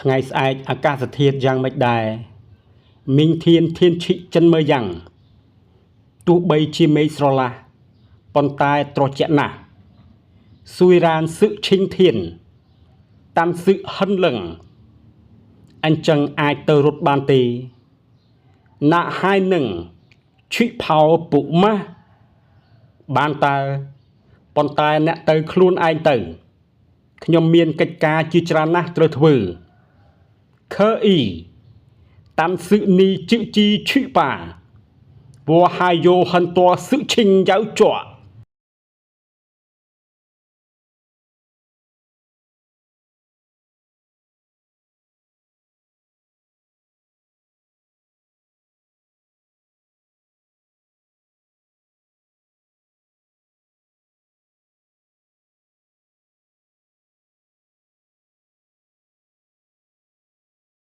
ថ្ងៃស្អែកអាកាសធាតុយ៉ាងមិនដែរមីងthiênឈិចិនមើលយ៉ាងទោះបីជាមេឃស្រឡះប៉ុន្តែត្រជាក់ណាស់ស៊ុយរានសឹកឈិងធានតាន់សឹកហិនលឹងអញ្ចឹងអាចទៅរត់បានទេណាក់ហើយនឹងឈិផោពុម៉ាស់បានតើប៉ុន្តែអ្នកទៅខ្លួនឯងទៅខ្ញុំមានកិច្ចការជាច្រើនណាស់ត្រូវធ្វើខើអ៊ីតាន់សឹកនីជឹជីឈិប៉ាវ៉ាហាយោហិនតัวសឹកឈិងយ៉ៅជក់